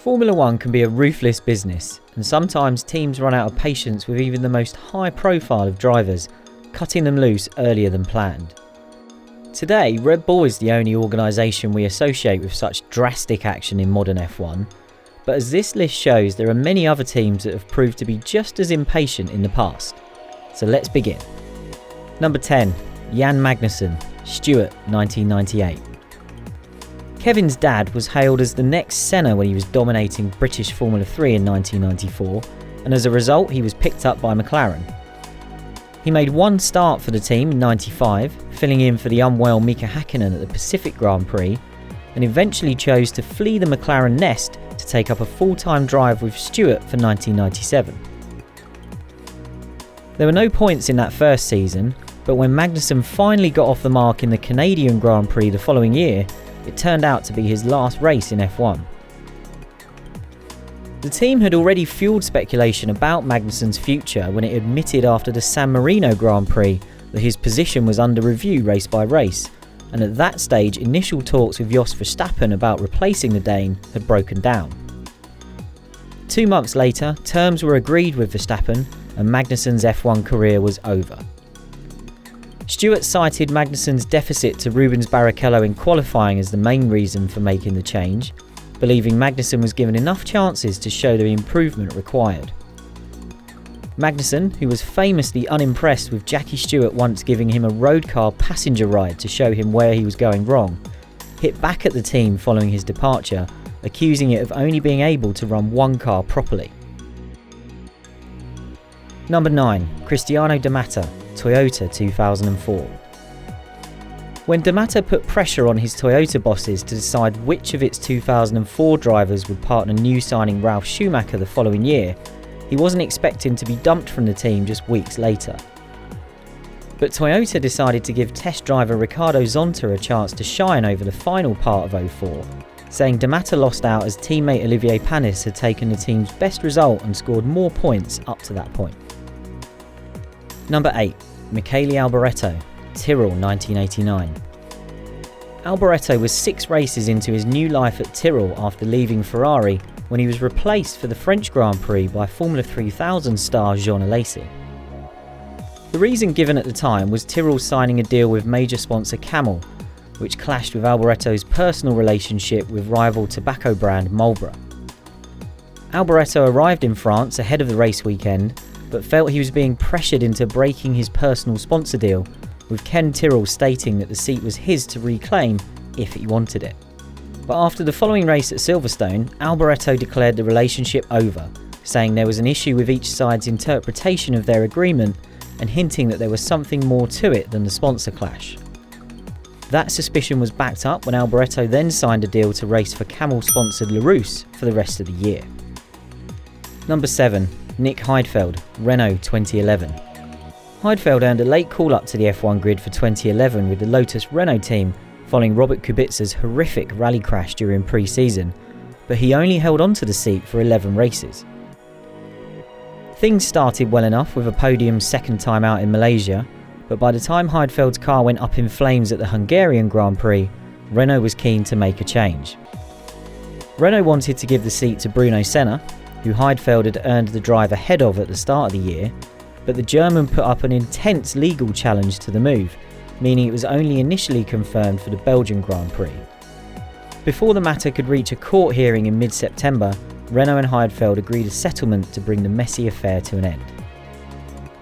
Formula One can be a ruthless business, and sometimes teams run out of patience with even the most high profile of drivers, cutting them loose earlier than planned. Today, Red Bull is the only organisation we associate with such drastic action in modern F1, but as this list shows, there are many other teams that have proved to be just as impatient in the past. So let's begin. Number 10. Jan Magnussen, Stewart, 1998. Kevin's dad was hailed as the next Senna when he was dominating British Formula 3 in 1994, and as a result he was picked up by McLaren. He made one start for the team in 95, filling in for the unwell Mika Häkkinen at the Pacific Grand Prix, and eventually chose to flee the McLaren nest to take up a full-time drive with Stewart for 1997. There were no points in that first season, but when Magnussen finally got off the mark in the Canadian Grand Prix the following year, it turned out to be his last race in F1. The team had already fueled speculation about Magnussen's future when it admitted after the San Marino Grand Prix that his position was under review race by race, and at that stage initial talks with Jos Verstappen about replacing the Dane had broken down. 2 months later, terms were agreed with Verstappen and Magnussen's F1 career was over. Stewart cited Magnussen's deficit to Rubens Barrichello in qualifying as the main reason for making the change, believing Magnussen was given enough chances to show the improvement required. Magnussen, who was famously unimpressed with Jackie Stewart once giving him a road car passenger ride to show him where he was going wrong, hit back at the team following his departure, accusing it of only being able to run one car properly. Number 9. Cristiano de Matta, Toyota 2004. When de Matta put pressure on his Toyota bosses to decide which of its 2004 drivers would partner new signing Ralf Schumacher the following year, he wasn't expecting to be dumped from the team just weeks later. But Toyota decided to give test driver Ricardo Zonta a chance to shine over the final part of 04, saying de Matta lost out as teammate Olivier Panis had taken the team's best result and scored more points up to that point. Number 8. Michele Alboreto, Tyrrell 1989. Alboreto was 6 races into his new life at Tyrrell after leaving Ferrari when he was replaced for the French Grand Prix by Formula 3000 star Jean Alesi. The reason given at the time was Tyrrell signing a deal with major sponsor Camel, which clashed with Alboreto's personal relationship with rival tobacco brand Marlboro. Alboreto arrived in France ahead of the race weekend, but felt he was being pressured into breaking his personal sponsor deal, with Ken Tyrrell stating that the seat was his to reclaim if he wanted it. But after the following race at Silverstone, Alboreto declared the relationship over, saying there was an issue with each side's interpretation of their agreement and hinting that there was something more to it than the sponsor clash. That suspicion was backed up when Alboreto then signed a deal to race for Camel-sponsored LaRousse for the rest of the year. Number 7. Nick Heidfeld, Renault 2011. Heidfeld earned a late call-up to the F1 grid for 2011 with the Lotus Renault team following Robert Kubica's horrific rally crash during pre-season, but he only held on to the seat for 11 races. Things started well enough with a podium second time out in Malaysia, but by the time Heidfeld's car went up in flames at the Hungarian Grand Prix, Renault was keen to make a change. Renault wanted to give the seat to Bruno Senna, who Heidfeld had earned the drive ahead of at the start of the year, but the German put up an intense legal challenge to the move, meaning it was only initially confirmed for the Belgian Grand Prix. Before the matter could reach a court hearing in mid-September, Renault and Heidfeld agreed a settlement to bring the messy affair to an end.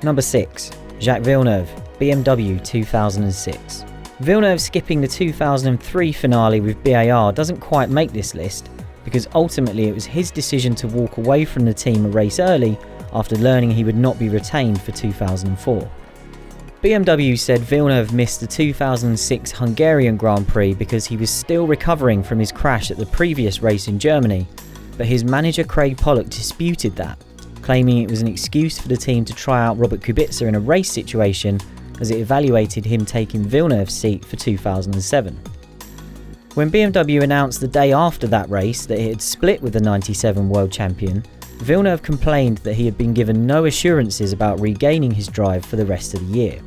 Number 6. Jacques Villeneuve, BMW 2006. Villeneuve skipping the 2003 finale with BAR doesn't quite make this list, because ultimately it was his decision to walk away from the team a race early after learning he would not be retained for 2004. BMW said Villeneuve missed the 2006 Hungarian Grand Prix because he was still recovering from his crash at the previous race in Germany, but his manager Craig Pollock disputed that, claiming it was an excuse for the team to try out Robert Kubica in a race situation as it evaluated him taking Villeneuve's seat for 2007. When BMW announced the day after that race that it had split with the 97 world champion, Villeneuve complained that he had been given no assurances about regaining his drive for the rest of the year.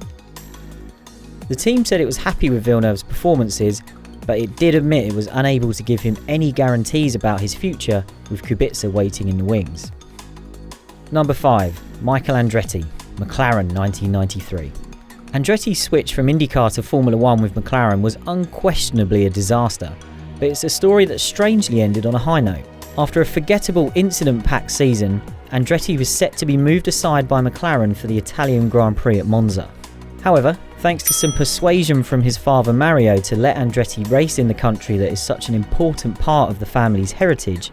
The team said it was happy with Villeneuve's performances, but it did admit it was unable to give him any guarantees about his future, with Kubica waiting in the wings. Number 5. Michael Andretti, McLaren 1993. Andretti's switch from IndyCar to Formula 1 with McLaren was unquestionably a disaster, but it's a story that strangely ended on a high note. After a forgettable incident-packed season, Andretti was set to be moved aside by McLaren for the Italian Grand Prix at Monza. However, thanks to some persuasion from his father Mario to let Andretti race in the country that is such an important part of the family's heritage,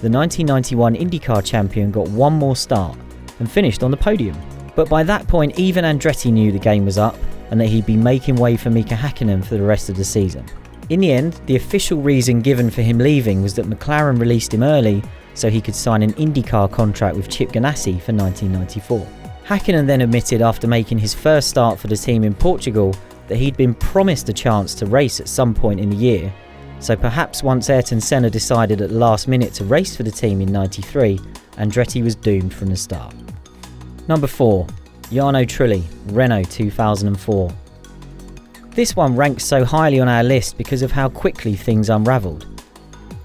the 1991 IndyCar champion got one more start and finished on the podium. But by that point, even Andretti knew the game was up and that he'd be making way for Mika Häkkinen for the rest of the season. In the end, the official reason given for him leaving was that McLaren released him early so he could sign an IndyCar contract with Chip Ganassi for 1994. Häkkinen then admitted after making his first start for the team in Portugal that he'd been promised a chance to race at some point in the year, so perhaps once Ayrton Senna decided at the last minute to race for the team in '93, Andretti was doomed from the start. Number 4. Jarno Trulli, Renault 2004. This one ranks so highly on our list because of how quickly things unravelled.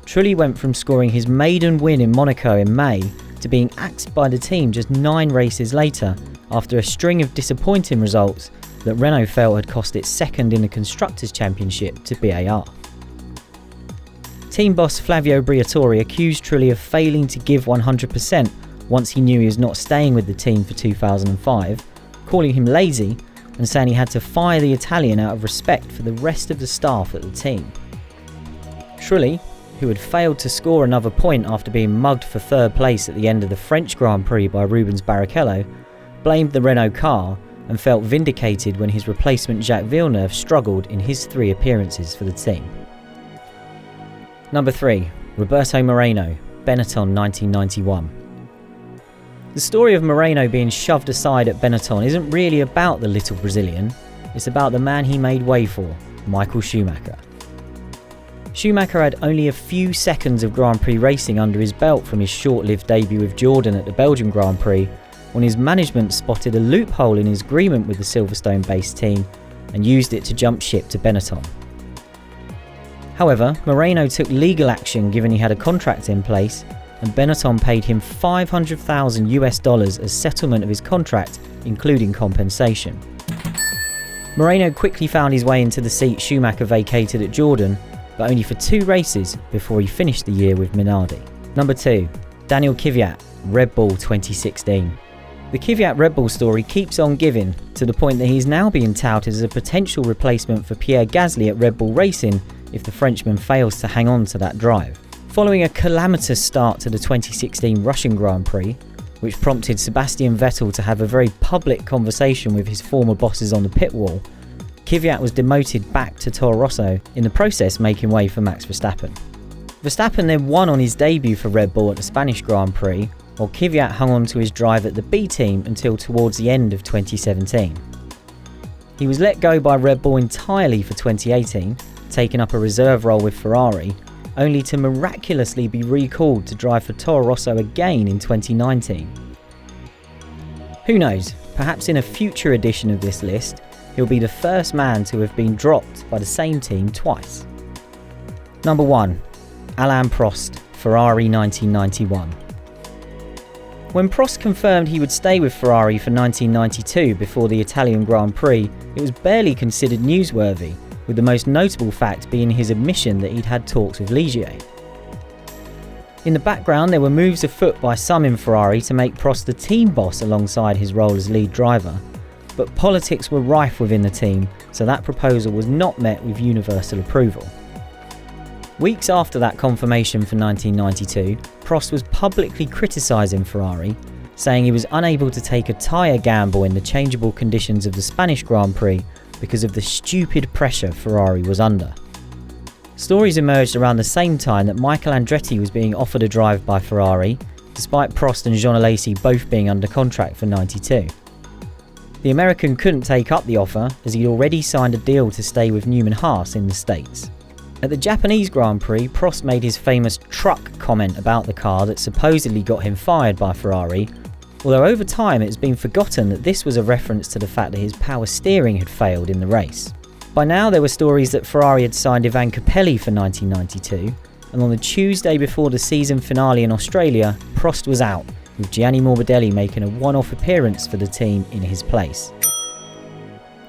Trulli went from scoring his maiden win in Monaco in May to being axed by the team just 9 races later after a string of disappointing results that Renault felt had cost it second in the Constructors' Championship to BAR. Team boss Flavio Briatore accused Trulli of failing to give 100% once he knew he was not staying with the team for 2005, calling him lazy and saying he had to fire the Italian out of respect for the rest of the staff at the team. Trulli, who had failed to score another point after being mugged for 3rd place at the end of the French Grand Prix by Rubens Barrichello, blamed the Renault car and felt vindicated when his replacement Jacques Villeneuve struggled in his 3 appearances for the team. Number 3. Roberto Moreno, Benetton 1991. The story of Moreno being shoved aside at Benetton isn't really about the little Brazilian, it's about the man he made way for, Michael Schumacher. Schumacher had only a few seconds of Grand Prix racing under his belt from his short-lived debut with Jordan at the Belgian Grand Prix when his management spotted a loophole in his agreement with the Silverstone-based team and used it to jump ship to Benetton. However, Moreno took legal action given he had a contract in place, and Benetton paid him $500,000 as settlement of his contract, including compensation. Moreno quickly found his way into the seat Schumacher vacated at Jordan, but only for 2 races before he finished the year with Minardi. Number 2. Daniel Kvyat, Red Bull 2016. The Kvyat Red Bull story keeps on giving, to the point that he's now being touted as a potential replacement for Pierre Gasly at Red Bull Racing if the Frenchman fails to hang on to that drive. Following a calamitous start to the 2016 Russian Grand Prix, which prompted Sebastian Vettel to have a very public conversation with his former bosses on the pit wall, Kvyat was demoted back to Toro Rosso, in the process making way for Max Verstappen. Verstappen then won on his debut for Red Bull at the Spanish Grand Prix, while Kvyat hung on to his drive at the B team until towards the end of 2017. He was let go by Red Bull entirely for 2018, taking up a reserve role with Ferrari, only to miraculously be recalled to drive for Toro Rosso again in 2019. Who knows, perhaps in a future edition of this list, he'll be the first man to have been dropped by the same team twice. Number 1. Alain Prost, Ferrari 1991. When Prost confirmed he would stay with Ferrari for 1992 before the Italian Grand Prix, it was barely considered newsworthy, with the most notable fact being his admission that he'd had talks with Ligier. In the background, there were moves afoot by some in Ferrari to make Prost the team boss alongside his role as lead driver, but politics were rife within the team, so that proposal was not met with universal approval. Weeks after that confirmation for 1992, Prost was publicly criticising Ferrari, saying he was unable to take a tyre gamble in the changeable conditions of the Spanish Grand Prix because of the stupid pressure Ferrari was under. Stories emerged around the same time that Michael Andretti was being offered a drive by Ferrari, despite Prost and Jean Alesi both being under contract for 92. The American couldn't take up the offer as he'd already signed a deal to stay with Newman Haas in the States. At the Japanese Grand Prix, Prost made his famous truck comment about the car that supposedly got him fired by Ferrari, although over time it's been forgotten that this was a reference to the fact that his power steering had failed in the race. By now there were stories that Ferrari had signed Ivan Capelli for 1992, and on the Tuesday before the season finale in Australia, Prost was out, with Gianni Morbidelli making a one-off appearance for the team in his place.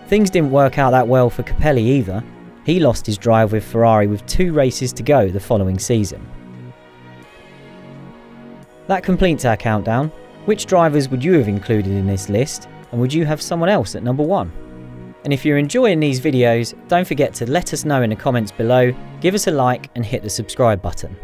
Things didn't work out that well for Capelli either. He lost his drive with Ferrari with 2 races to go the following season. That completes our countdown. Which drivers would you have included in this list, and would you have someone else at number 1? And if you're enjoying these videos, don't forget to let us know in the comments below, give us a like and hit the subscribe button.